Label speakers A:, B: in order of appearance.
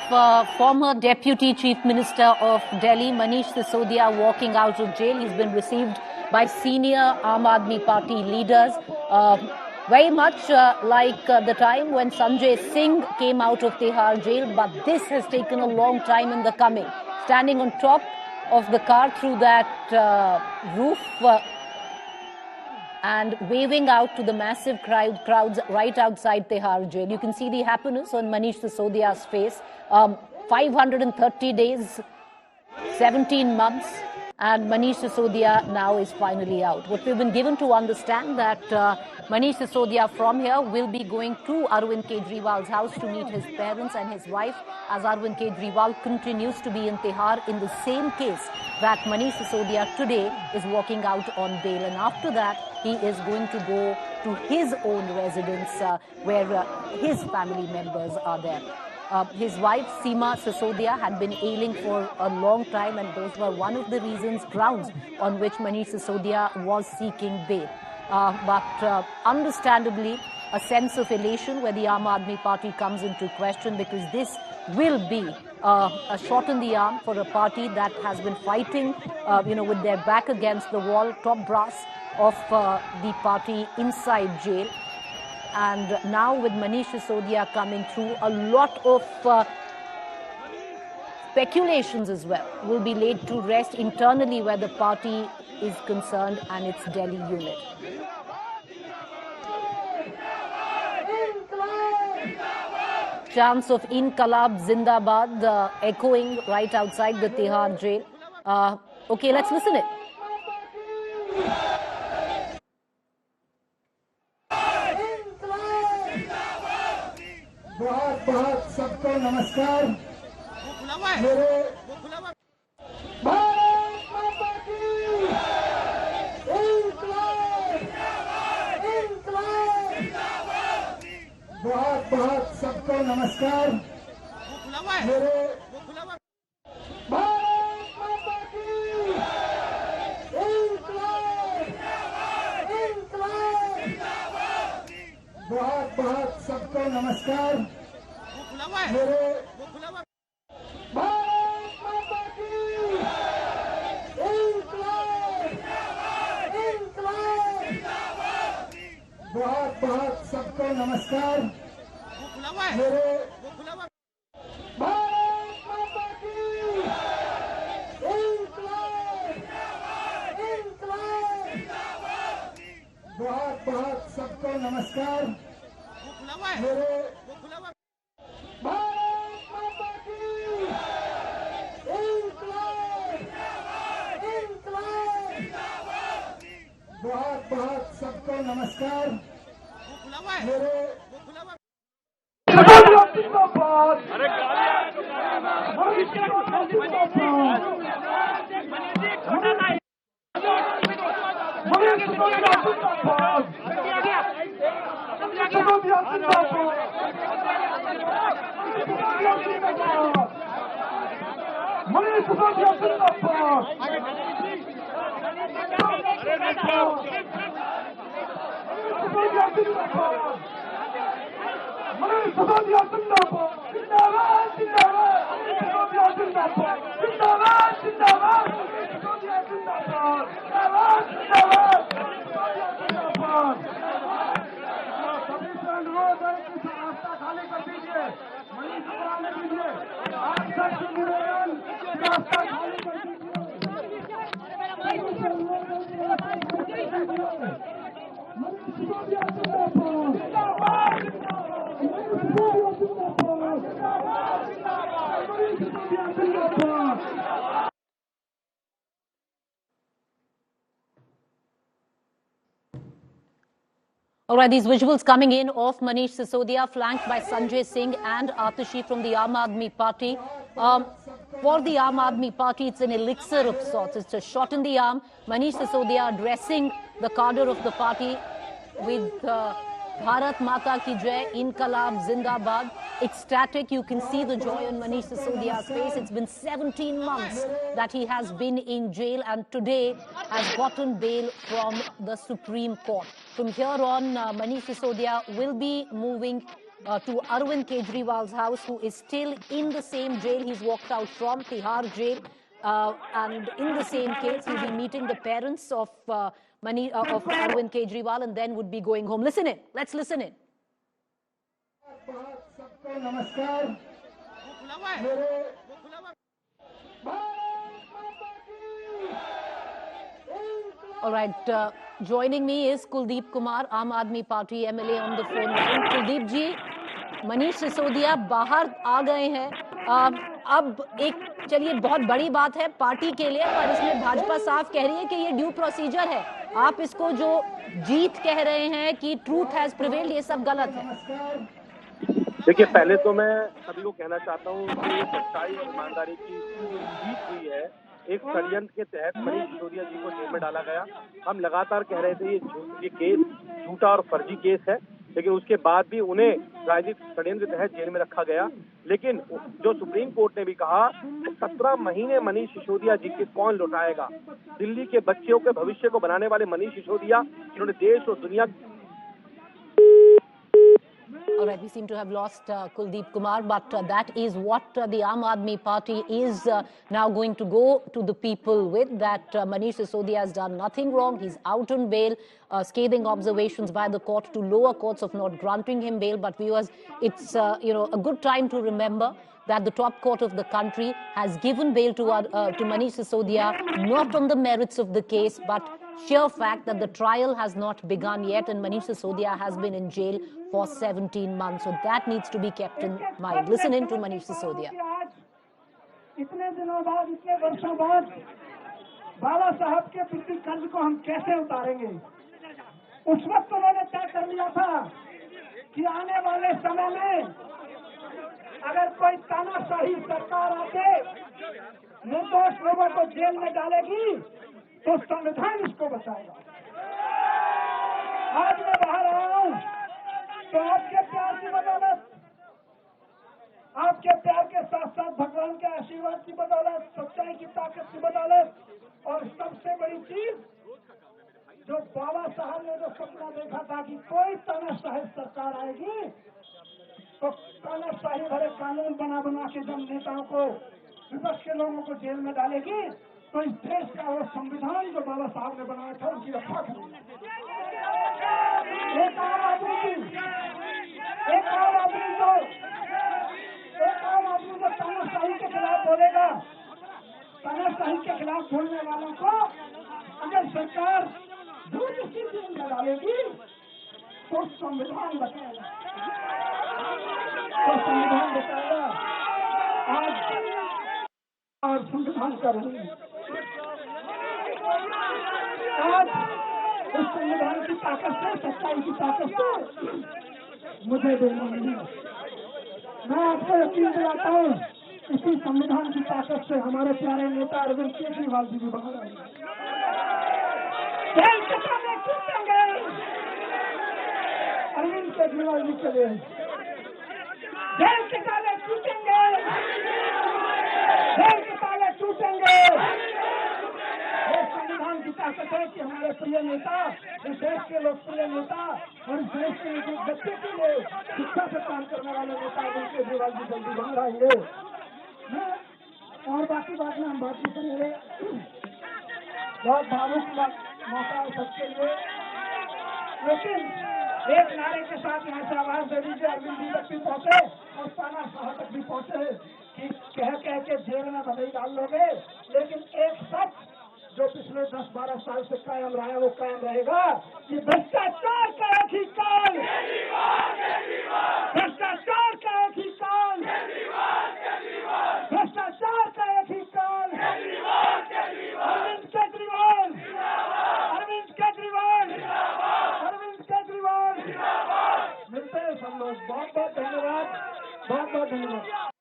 A: former Deputy Chief Minister of Delhi, Manish Sisodia, walking out of jail. He's been received by senior Aam Aadmi Party leaders, very much like the time when Sanjay Singh came out of Tihar jail, but this has taken a long time in the coming. Standing on top of the car through that roof and waving out to the massive crowds right outside Tihar jail. You can see the happiness on Manish Sisodia's face. 530 days, 17 months, and Manish Sisodia now is finally out. What we've been given to understand that Manish Sisodia from here will be going to Arvind Kejriwal's house to meet his parents and his wife, as Arvind Kejriwal continues to be in Tihar in the same case that Manish Sisodia today is walking out on bail. And after that, he is going to go to his own residence where his family members are there. His wife, Seema Sisodia, had been ailing for a long time, and those were one of the grounds on which Manish Sisodia was seeking bail. But understandably, a sense of elation where the Aam Aadmi Party comes into question, because this will be a shot in the arm for a party that has been fighting, with their back against the wall, top brass of the party inside jail. And now with Manish Sisodia coming through, a lot of speculations as well will be laid to rest internally where the party is concerned and its Delhi unit. Chants of Inqilab Zindabad echoing right outside the Tihar jail. Okay, let's listen it.
B: बहुत बहुत सबको नमस्कार। मेरे भारत माता की इंकलाब, इंकलाब। बहुत बहुत सबको नमस्कार। मेरे भारत माता की इंकलाब, इंकलाब। बहुत बहुत सबको नमस्कार। मेरे भारत माता की इंकलाब, इंकलाब। बहुत बहुत सबको नमस्कार। मेरे भारत माता की इंकलाब, इंकलाब। बहुत बहुत सबको नमस्कार। मेरे भारत माता की इंकलाब, इंकलाब। बहुत बहुत सबको नमस्कार। मेरे Manish Sisodia Zindabad! Manish Sisodia Zindabad! Zindabad, Zindabad! Sisodia Zindabad! Zindabad, Zindabad! Sisodia Zindabad! Zindabad, Zindabad! Sisodia Zindabad! सभी से अनुरोध है कि रास्ता खाली कर दीजिए। मनीष को आने दीजिए। आप सबसे निवेदन, रास्ता खाली कर दीजिए। मनीष सिसोदिया जिंदाबाद। मनीष सिसोदिया जिंदाबाद। मनीष सिसोदिया जिंदाबाद।
A: All right, these visuals coming in of Manish Sisodia flanked by Sanjay Singh and Atashi from the Aam Aadmi Party. For the Aam Aadmi Party, it's an elixir of sorts. It's a shot in the arm. Manish Sisodia addressing the cadre of the party with Bharat Mata Ki Jai, Inqilab Zindabad. Ecstatic, you can see the joy on Manish Sisodia's face. It's been 17 months that he has been in jail and today has gotten bail from the Supreme Court. From here on, Manish Sisodia will be moving to Arvind Kejriwal's house, who is still in the same jail. He's walked out from Tihar jail. And in the same case, he'll be meeting the parents of of Arvind Kejriwal and then would be going home. Listen in. Let's listen in.
B: सबको नमस्कार।
A: All right, joining me is Kuldeep Kumar, Aam Aadmi Party MLA on the phone line. Kuldeep जी, मनीष सिसोदिया बाहर आ गए हैं। अब एक चलिए बहुत बड़ी बात है पार्टी के लिए, पर इसमें भाजपा साफ कह रही है कि ये ड्यू प्रोसीजर है। आप इसको जो जीत कह रहे हैं कि ट्रूथ हैज प्रिवेल्ड, ये सब गलत है।
C: देखिए, पहले तो मैं सभी को कहना चाहता हूँ कि ये सच्चाई और ईमानदारी की जीत हुई है। एक षड्यंत्र के तहत मनीष सिसोदिया जी को जेल में डाला गया। हम लगातार कह रहे थे ये केस झूठा और फर्जी केस है, लेकिन उसके बाद भी उन्हें राजनीतिक षड्यंत्र के तहत जेल में रखा गया। लेकिन जो सुप्रीम कोर्ट ने भी कहा कि 17 महीने मनीष सिसोदिया जी के कौन लौटाएगा। दिल्ली के बच्चों के भविष्य को बनाने वाले मनीष सिसोदिया, जिन्होंने देश और दुनिया
A: All right, we seem to have lost Kuldeep Kumar, but that is what the Aam Aadmi Party is now going to go to the people with, that Manish Sisodia has done nothing wrong. He's out on bail, scathing observations by the court to lower courts of not granting him bail. But viewers, it's a good time to remember that the top court of the country has given bail to Manish Sisodia, not on the merits of the case, but sheer fact that the trial has not begun yet, and Manish Sisodia has been in jail for 17 months. So that needs to be kept in mind. Listen in to Manish Sisodia.
B: इतने दिनों बाद, इतने वर्षों बाद बाबा साहब के पिछले कर्ज को हम कैसे उतारेंगे। उस वक्त उन्होंने तय कर लिया था कि आने वाले समय में अगर कोई तानाशाही सरकार आके निर्दोष लोगों को जेल में डालेगी तो संविधान इसको बचाएगा। आज मैं बाहर आया हूं तो आपके प्यार की बदौलत, आपके प्यार के साथ साथ भगवान के आशीर्वाद की बदौलत, सच्चाई की ताकत की बदौलत, और सबसे बड़ी चीज जो बाबा साहब ने जो सपना देखा था कि कोई तानाशाही सरकार आएगी तो तानाशाही भरे कानून बना के जब नेताओं को, विपक्ष के लोगों को जेल में डालेगी तो इस देश का वो संविधान जो बाबा साहब ने बनाया था उनकी रक्षा करेगी। एक आम आदमी जो तानाशाही के खिलाफ बोलेगा, तानाशाही के खिलाफ बोलने वालों को अगर सरकार जबरदस्ती जेल में डालेगी तो संविधान बचाएगा, आज और संविधान कर रही है। आज इस संविधान की ताकत से, सच्चाई की ताकत से मुझे देना नहीं है। मैं आपको यकीन दिलाता हूँ, इसी संविधान की ताकत से हमारे प्यारे नेता अरविंद केजरीवाल जी भी बाहर आएंगे। जेल के ताले टूटेंगे अरविंद केजरीवाल जी के लिए, जेल के ताले टूटेंगे, जेल के ताले टूटेंगे। ये संविधान की ताकत है कि हमारे प्रिय नेता, इस देश के लोकप्रिय नेता और इस देश के बच्चे के लिए शिक्षा से काम करने वाले नेता अरविंद केजरीवाल जी जल्दी बाहर आएंगे। और बाकी बात में हम बात नहीं करेंगे। बहुत भावुक मौका है सबके लिए, लेकिन एक नारे के साथ यहाँ से आवाज दे दीजिए, अरविंद जी तक भी पहुंचे और तानाशाह तक भी पहुंचे कि कह के जेल में भले डाल लोगे, लेकिन एक सच जो पिछले 10-12 साल से कायम रहा है वो कायम रहेगा कि भ्रष्टाचार का एक ही काल, भ्रष्टाचार का एक ही काल, भ्रष्टाचार का एक ही काल। अरविंद केजरीवाल, अरविंद केजरीवाल, अरविंद केजरीवाल। मिलते हैं सब लोग। बहुत बहुत धन्यवाद, बहुत बहुत धन्यवाद।